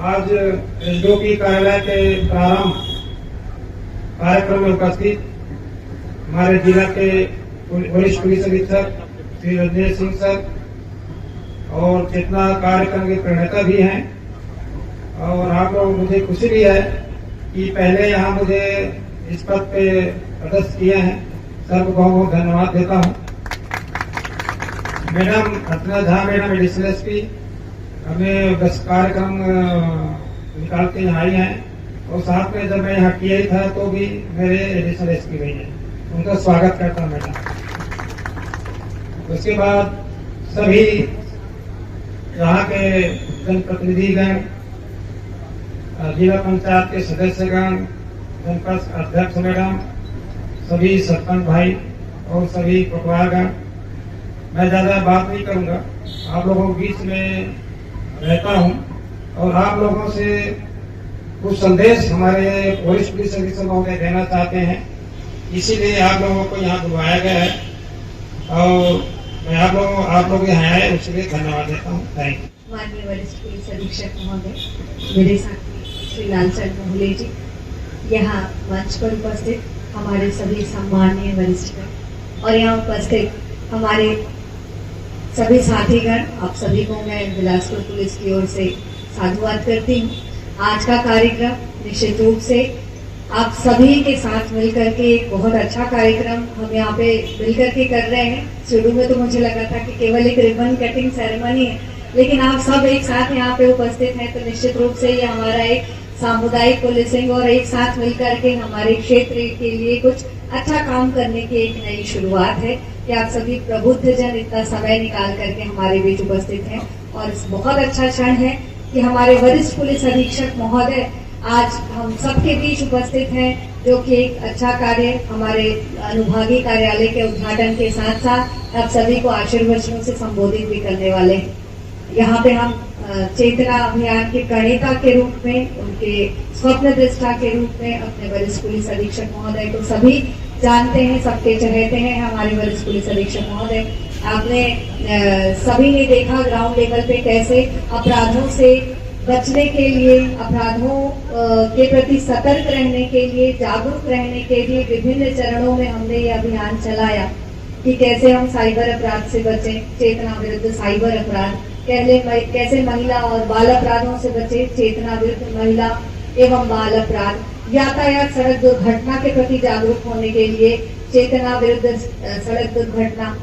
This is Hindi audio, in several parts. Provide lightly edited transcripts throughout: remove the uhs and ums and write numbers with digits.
आज एसडीओ की कार्यालय के प्रारंभ कार्यक्रम में उपस्थित हमारे जिला के वरिष्ठ पुलिस अधीक्षक श्री रजनीश सिंह सर और चेतना कार्यक्रम के प्रणेता भी हैं, और आप लोग मुझे खुशी भी है कि पहले यहाँ मुझे इस पद पे पदस्थ किए हैं। सर को बहुत बहुत धन्यवाद देता हूँ। मैडम अर्चना झा मैडम एडिशनल एसपी हमें बस कार्यक्रम निकाल के यहाँ आई हैं, और साथ में जब मैं यहाँ टीआई था तो भी मेरे एडिशनल एसपी गई हैं, उनका स्वागत करता हूँ मैडम। उसके बाद सभी यहाँ के जनप्रतिनिधिगण, जिला पंचायत के सदस्यगण, जनपद अध्यक्ष मैडम, सभी सरपंच भाई और सभी पटवारगण, मैं ज्यादा बात नहीं करूंगा, आप लोगों के बीच में रहता हूं और आप लोगों से कुछ संदेश हमारे वरिष्ठ पुलिस अधीक्षक महोदय देना चाहते हैं, इसीलिए आप लोगों को यहाँ बुलाया गया है और मैं आप लोग यहाँ आए उसके लिए धन्यवाद देता हूँ। Thank you. माननीय वरिष्ठ पुलिस अधीक्षक महोदय, मेरे साथी श्री लालचंद मोहले जी, यहाँ मंच पर उपस्थित हमारे सभी सम्माननीय वरिष्ठ और यहाँ उपस्थित हमारे सभी साथीगण, आप सभी को मैं बिलासपुर पुलिस की ओर से साधुवाद करती हूँ। आज का कार्यक्रम निश्चित रूप से आप सभी के साथ मिलकर के एक बहुत अच्छा कार्यक्रम हम यहाँ पे मिलकर के कर रहे हैं। शुरू में तो मुझे लगा था कि केवल एक रिबन कटिंग सेरेमनी है, लेकिन आप सब एक साथ यहाँ पे उपस्थित हैं तो निश्चित रूप से ये हमारा एक सामुदायिक पुलिसिंग और एक साथ मिलकर के हमारे क्षेत्र के लिए कुछ अच्छा काम करने की एक नई शुरुआत है कि आप सभी प्रबुद्ध जन इतना समय निकाल करके हमारे बीच उपस्थित हैं। और बहुत अच्छा क्षण है कि हमारे वरिष्ठ पुलिस अधीक्षक महोदय आज हम सबके बीच उपस्थित हैं, जो कि एक अच्छा कार्य हमारे अनुभागीय कार्यालय के उद्घाटन के साथ साथ आप सभी को आशीर्वचनों से संबोधित भी करने वाले हैं। यहाँ पे हम चेतना अभियान के प्रणेता के रूप में, उनके स्वप्न दृष्टा के रूप में अपने वरिष्ठ पुलिस अधीक्षक महोदय को सभी जानते हैं, सबके चहेते हैं हमारे वरिष्ठ पुलिस अधीक्षक महोदय। आपने सभी ने देखा ग्राउंड लेवल पे कैसे अपराधों से बचने के लिए, अपराधों के प्रति सतर्क रहने के लिए, जागरूक रहने के लिए विभिन्न चरणों में हमने ये अभियान चलाया कि कैसे हम साइबर अपराध से बचें, चेतना विरुद्ध साइबर अपराध, कैसे महिला और बाल अपराधों से बचे, चेतना विरुद्ध महिला एवं बाल अपराध, यातायात सड़क दुर्घटना के प्रति जागरूक होने के लिए चेतना विरुद्ध सड़क दुर्घटना,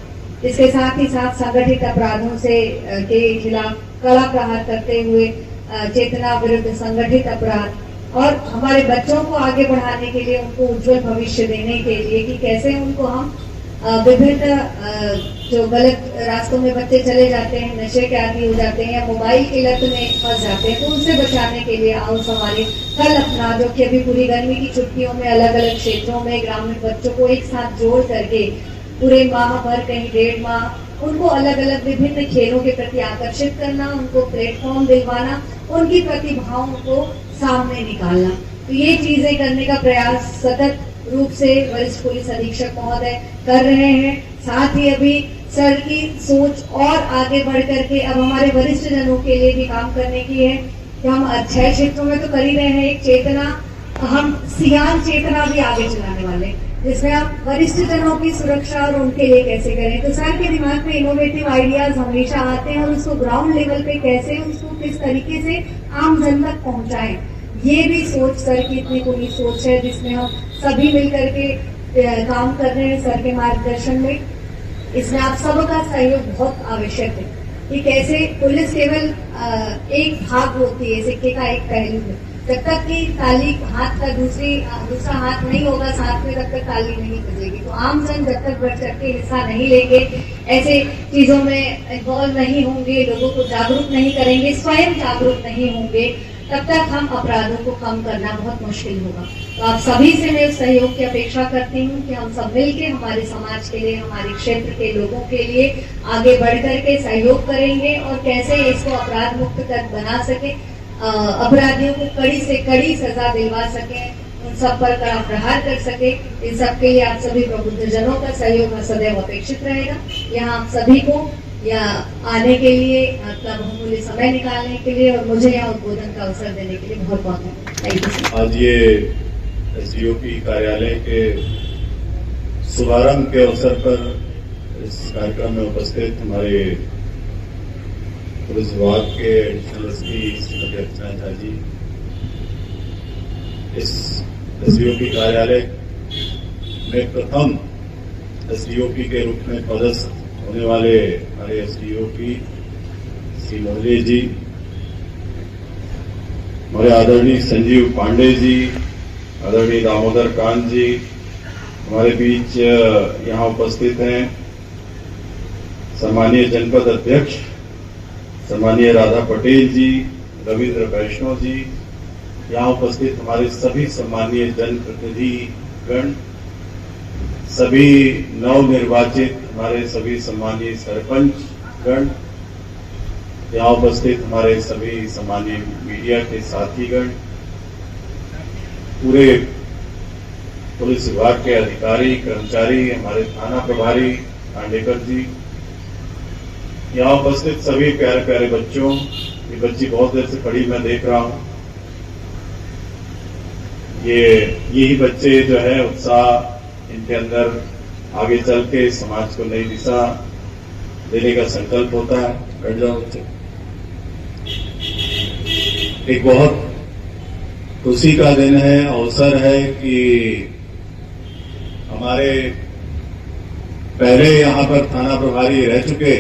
इसके साथ ही साथ संगठित अपराधों से के खिलाफ कड़ा प्रहार करते हुए चेतना विरुद्ध संगठित अपराध, और हमारे बच्चों को आगे बढ़ाने के लिए, उनको उज्जवल भविष्य देने के लिए कि कैसे उनको हम विभिन्न जो गलत रास्तों में बच्चे चले जाते हैं, नशे के आदी हो जाते हैं या मोबाइल की लत में फंस जाते हैं, तो उनसे बचाने के लिए आओ हमारे कल अपना, जो कि अभी पूरी गर्मी की छुट्टियों में अलग अलग क्षेत्रों में ग्रामीण बच्चों को एक साथ जोड़ करके पूरे माह भर, कहीं 1.5 माह उनको अलग अलग विभिन्न खेलों के प्रति आकर्षित करना, उनको प्लेटफॉर्म दिलवाना, उनकी प्रतिभाओं को सामने निकालना। तो ये चीजें करने का प्रयास सतत रूप से वरिष्ठ पुलिस अधीक्षक महोदय कर रहे हैं। साथ ही अभी सर की सोच और आगे बढ़ करके अब हमारे वरिष्ठ जनों के लिए भी काम करने की है कि हम 6 क्षेत्रों में तो कर ही रहे हैं एक चेतना, हम सियान चेतना भी आगे चलाने वाले, जिसमें हम वरिष्ठ जनों की सुरक्षा और उनके लिए कैसे करें। तो सर के दिमाग में इनोवेटिव आइडियाज हमेशा आते हैं और उसको ग्राउंड लेवल पे कैसे, उसको किस तरीके से आम जन तक पहुंचाएं, ये भी सोच सर की इतनी पूरी सोच है, जिसमें हम सभी मिलकर के काम कर रहे हैं सर के मार्गदर्शन में। इसमें आप सबका सहयोग बहुत आवश्यक है कि कैसे पुलिस केवल एक भाग होती है सिक्के का, एक पहलू है। जब तक कि ताली हाथ का दूसरा हाथ नहीं होगा साथ में, तब तक ताली नहीं बजेगी। तो आम जन जब तक बढ़ चढ़ के हिस्सा नहीं लेंगे, ऐसे चीजों में इन्वॉल्व नहीं होंगे, लोगों को जागरूक नहीं करेंगे, स्वयं जागरूक नहीं होंगे, तब तक हम अपराधों को कम करना बहुत मुश्किल होगा। तो आप सभी से मैं सहयोग की अपेक्षा करती हूँ कि हम सब मिलके हमारे समाज के लिए, हमारे क्षेत्र के लोगों के लिए आगे बढ़कर के सहयोग करेंगे और कैसे इसको अपराध मुक्त कर बना सके, अपराधियों को कड़ी से कड़ी सजा दिलवा सके, उन सब पर कड़ा प्रहार कर सके। इन सब के लिए आप सभी प्रबुद्ध जनों का सहयोग सदैव अपेक्षित रहेगा। यहाँ आप सभी को या आने के लिए, आपका बहुमूल्य समय निकालने के लिए और मुझे यहाँ उद्बोधन का अवसर देने के लिए बहुत बहुत थैंक यू। आज ये एसडीओपी कार्यालय के शुभारंभ के अवसर पर इस कार्यक्रम में उपस्थित हमारे पुलिस विभाग के एडिशनल एसपी श्रीमती अर्चना झा जी, इस एसडीओपी कार्यालय में प्रथम एसडीओपी के रूप में पदस्थ होने वाले हमारे एसडीओपी श्री मोहले जी, हमारे आदरणीय संजीव पांडे जी, आदरणीय दामोदर कांत जी हमारे बीच यहाँ उपस्थित हैं, सम्मानीय जनपद अध्यक्ष सम्मानीय राधा पटेल जी, रविंद्र वैष्णव जी, यहाँ उपस्थित हमारे सभी सम्मानीय जनप्रतिनिधि गण, सभी नवनिर्वाचित हमारे सभी सम्मानीय सरपंच गण, यहाँ उपस्थित हमारे सभी सम्मानीय मीडिया के साथीगण, पूरे पुलिस विभाग के अधिकारी कर्मचारी, हमारे थाना प्रभारी खांडेकर जी, यहाँ उपस्थित सभी प्यारे प्यारे बच्चों, ये बच्ची बहुत देर से खड़ी मैं देख रहा हूं, यही बच्चे जो है उत्साह इनके अंदर आगे चल के समाज को नई दिशा देने का संकल्प होता है। बैठ जाओ बच्चे। एक बहुत खुशी का दिन है, अवसर है कि हमारे पहले यहां पर थाना प्रभारी रह चुके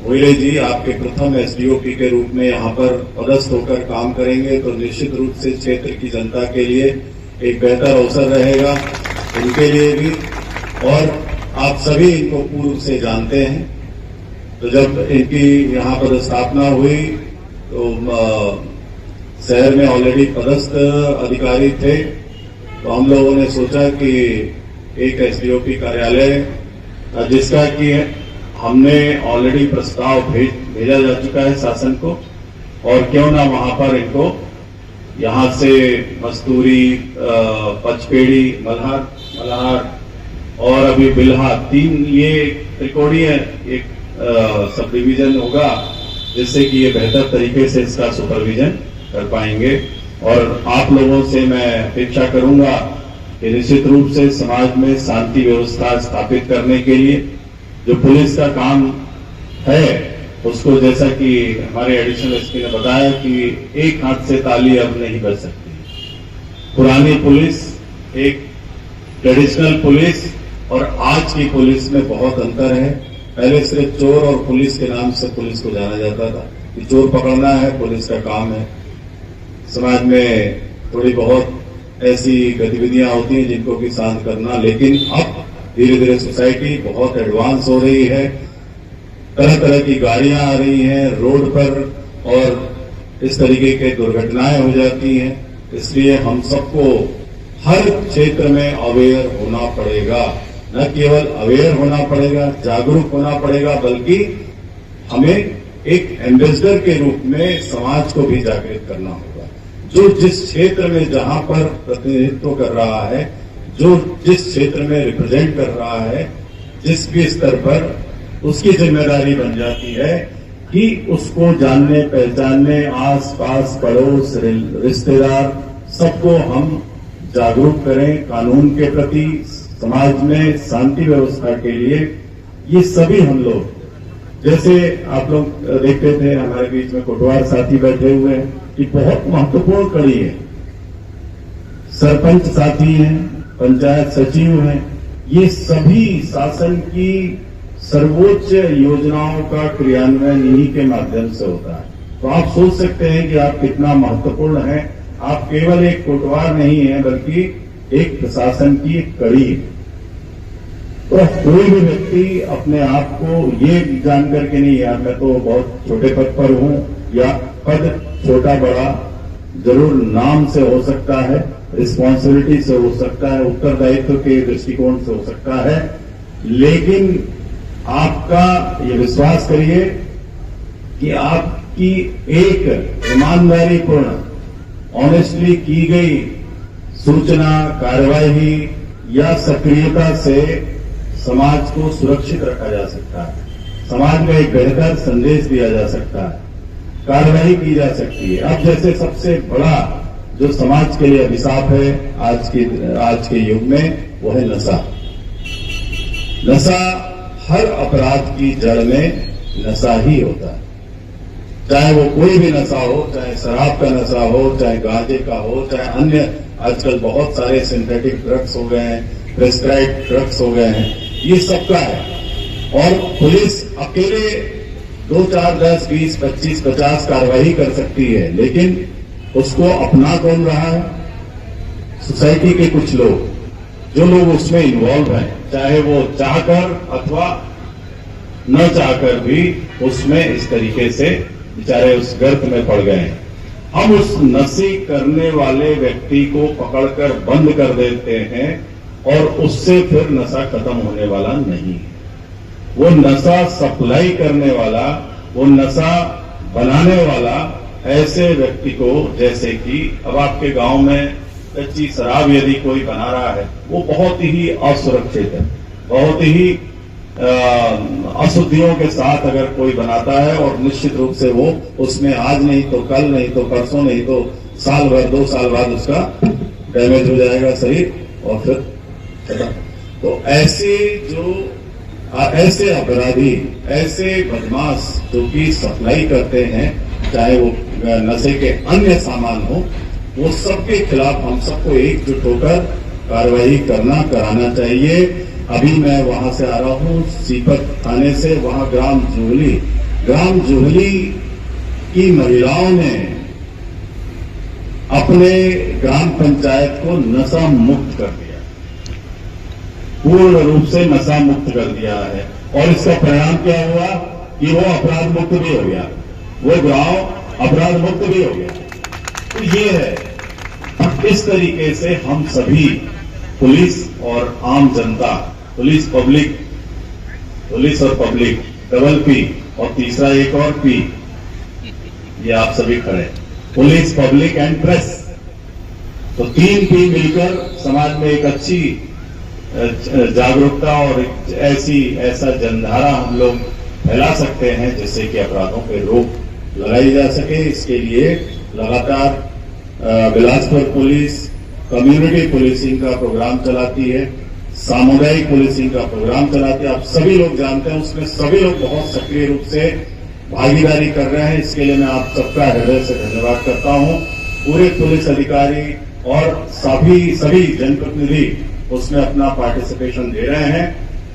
मोहले जी आपके प्रथम एसडीओपी के रूप में यहां पर पदस्थ होकर काम करेंगे, तो निश्चित रूप से क्षेत्र की जनता के लिए एक बेहतर अवसर रहेगा, इनके लिए भी, और आप सभी इनको पूर्व से जानते हैं। तो जब इनकी यहां पदस्थापना हुई तो शहर में ऑलरेडी पदस्थ अधिकारी थे, तो हम लोगों ने सोचा कि एक एसडीओपी कार्यालय जिसका कि हमने ऑलरेडी प्रस्ताव भेजा जा चुका है शासन को, और क्यों ना वहां पर इनको यहां से मस्तूरी, पचपेड़ी, मल्हार और अभी बिल्हा, 3 ये त्रिकोणीय एक सब डिवीजन होगा, जिससे कि ये बेहतर तरीके से इसका सुपरविजन कर पाएंगे। और आप लोगों से मैं अपेक्षा करूंगा कि निश्चित रूप से समाज में शांति व्यवस्था स्थापित करने के लिए जो पुलिस का काम है, उसको जैसा कि हमारे एडिशनल एसपी ने बताया कि एक हाथ से ताली अब नहीं बज सकती। पुरानी पुलिस, एक ट्रेडिशनल पुलिस और आज की पुलिस में बहुत अंतर है। पहले सिर्फ चोर और पुलिस के नाम से पुलिस को जाना जाता था कि चोर पकड़ना है, पुलिस का काम है। समाज में थोड़ी बहुत ऐसी गतिविधियां होती हैं जिनको कि शांत करना, लेकिन अब धीरे धीरे सोसाइटी बहुत एडवांस हो रही है, तरह तरह की गाड़ियां आ रही हैं रोड पर और इस तरीके के दुर्घटनाएं हो जाती हैं। इसलिए हम सबको हर क्षेत्र में अवेयर होना पड़ेगा, न केवल अवेयर होना पड़ेगा, जागरूक होना पड़ेगा, बल्कि हमें एक एम्बेसडर के रूप में समाज को भी जागृत करना होगा। जो जिस क्षेत्र में जहां पर प्रतिनिधित्व कर रहा है, जो जिस क्षेत्र में रिप्रेजेंट कर रहा है, जिस भी स्तर पर, उसकी जिम्मेदारी बन जाती है कि उसको जानने पहचानने, आस पास पड़ोस रिश्तेदार सबको हम जागरूक करें कानून के प्रति, समाज में शांति व्यवस्था के लिए। ये सभी हम लोग, जैसे आप लोग देखते थे हमारे बीच में कोटवार साथी बैठे हुए हैं, कि बहुत महत्वपूर्ण कड़ी है। सरपंच साथी हैं, पंचायत सचिव हैं, ये सभी शासन की सर्वोच्च योजनाओं का क्रियान्वयन इन्हीं के माध्यम से होता है। तो आप सोच सकते हैं कि आप कितना महत्वपूर्ण हैं। आप केवल एक कोटवार नहीं है, बल्कि एक प्रशासन की कड़ी है। तो कोई भी व्यक्ति अपने आप को ये जान करके नहीं, यार मैं तो बहुत छोटे पद पर हूं, या पद छोटा बड़ा जरूर नाम से हो सकता है, रिस्पॉन्सिबिलिटी से हो सकता है, उत्तरदायित्व के दृष्टिकोण से हो सकता है, लेकिन आपका ये विश्वास करिए कि आपकी एक ईमानदारीपूर्ण, ऑनेस्टली की गई सूचना, कार्यवाही या सक्रियता से समाज को सुरक्षित रखा जा सकता है। समाज में एक बेहतर संदेश दिया जा सकता है, कार्रवाई की जा सकती है। अब जैसे सबसे बड़ा जो समाज के लिए अभिशाप है आज के युग में, वो है नशा। नशा, हर अपराध की जड़ में नशा ही होता है, चाहे वो कोई भी नशा हो, चाहे शराब का नशा हो, चाहे गांजे का हो, चाहे अन्य आजकल बहुत सारे सिंथेटिक ड्रग्स हो गए हैं, प्रेस्क्राइब्ड ड्रग्स हो गए हैं, ये सबका है। और पुलिस अकेले 2, 4, 10, 20, 25, 50 कार्रवाई कर सकती है, लेकिन उसको अपना कौन रहा है? सोसाइटी के कुछ लोग, जो लोग उसमें इन्वॉल्व हैं, चाहे वो चाहकर अथवा न चाहकर भी उसमें इस तरीके से बेचारे उस गर्त में पड़ गए हैं। हम उस नशे करने वाले व्यक्ति को पकड़कर बंद कर देते हैं और उससे फिर नशा खत्म होने वाला नहीं है। वो नशा सप्लाई करने वाला, वो नशा बनाने वाला ऐसे व्यक्ति को, जैसे कि अब आपके गांव में कच्ची शराब यदि कोई बना रहा है, वो बहुत ही असुरक्षित है, बहुत ही अशुद्धियों के साथ अगर कोई बनाता है, और निश्चित रूप से वो उसमें आज नहीं तो कल, नहीं तो परसों, नहीं तो साल भर 2 साल बाद उसका डैमेज हो जाएगा शरीर और फिर खत्म। तो ऐसे अपराधी, ऐसे बदमाश जो कि सप्लाई करते हैं, चाहे वो नशे के अन्य सामान हो, वो सबके खिलाफ हम सबको एकजुट होकर कार्रवाई कराना चाहिए। अभी मैं वहां से आ रहा हूं सीपत थाने से, वहां ग्राम जुहली की महिलाओं ने अपने ग्राम पंचायत को नशा मुक्त कर दिया, पूर्ण रूप से नशा मुक्त कर दिया है। और इसका परिणाम क्या हुआ कि वो अपराध मुक्त भी हो गया, वो गांव अपराध मुक्त भी हो गया। तो ये है, इस तरीके से हम सभी, पुलिस और आम जनता, पुलिस और पब्लिक, डबल पी, और तीसरा एक और पी, ये आप सभी खड़े, पुलिस, पब्लिक एंड प्रेस, तो 3 पी मिलकर समाज में एक अच्छी जागरूकता और ऐसा जनधारा हम लोग फैला सकते हैं, जिससे कि अपराधों पर रोक लगाई जा सके। इसके लिए लगातार बिलासपुर पुलिस कम्युनिटी पुलिसिंग का प्रोग्राम चलाती है, सामुदायिक पुलिसिंग का प्रोग्राम चलाती है। आप सभी लोग जानते हैं, उसमें सभी लोग बहुत सक्रिय रूप से भागीदारी कर रहे हैं। इसके लिए मैं आप सबका हृदय से धन्यवाद करता हूं। पूरे पुलिस अधिकारी और सभी जनप्रतिनिधि उसमें अपना पार्टिसिपेशन दे रहे हैं।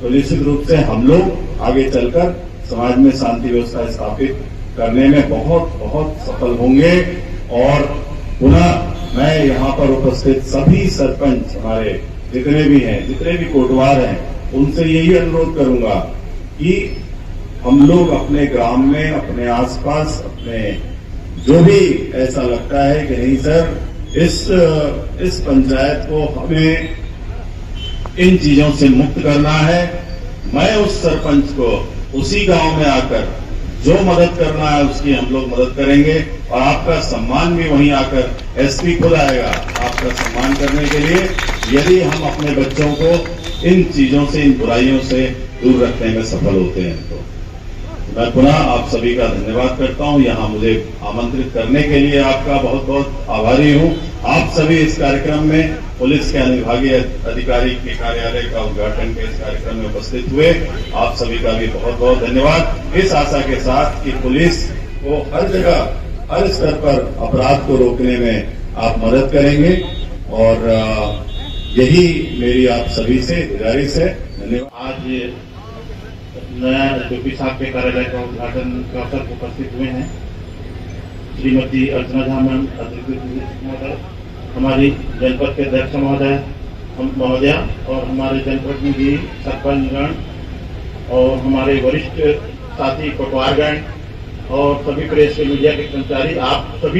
तो निश्चित रूप से हम लोग आगे चलकर समाज में शांति व्यवस्था स्थापित करने में बहुत सफल होंगे। और पुनः मैं यहाँ पर उपस्थित सभी सरपंच हमारे जितने भी हैं, जितने भी कोटवार हैं, उनसे यही अनुरोध करूंगा कि हम लोग अपने ग्राम में, अपने आसपास, अपने जो भी ऐसा लगता है कि नहीं सर, इस पंचायत को हमें इन चीजों से मुक्त करना है, मैं उस सरपंच को उसी गांव में आकर जो मदद करना है उसकी हम लोग मदद करेंगे। और आपका सम्मान भी वहीं आकर एसपी खुद आएगा आपका सम्मान करने के लिए, यदि हम अपने बच्चों को इन चीजों से, इन बुराइयों से दूर रखने में सफल होते हैं। तो मैं पुनः आप सभी का धन्यवाद करता हूं, यहां मुझे आमंत्रित करने के लिए आपका बहुत आभारी हूं। आप सभी इस कार्यक्रम में पुलिस के अनुविभागीय अधिकारी के कार्यालय का उद्घाटन के इस कार्यक्रम में उपस्थित हुए, आप सभी का भी बहुत धन्यवाद। इस आशा के साथ कि पुलिस को हर जगह, हर स्तर पर अपराध को रोकने में आप मदद करेंगे, और यही मेरी आप सभी से गुजारिश है। धन्यवाद। आज नया एसपी साहब के कार्यालय का उद्घाटन के अवसर पर उपस्थित हुए हैं श्रीमती अर्चना झामन, अतिथि महोदय, हमारी जनपद के अध्यक्ष महोदया और हमारे जनप्रतिनिधि सरपंचगण और हमारे वरिष्ठ साथी कोटवारगण और सभी प्रेस के मीडिया के कर्मचारी, आप सभी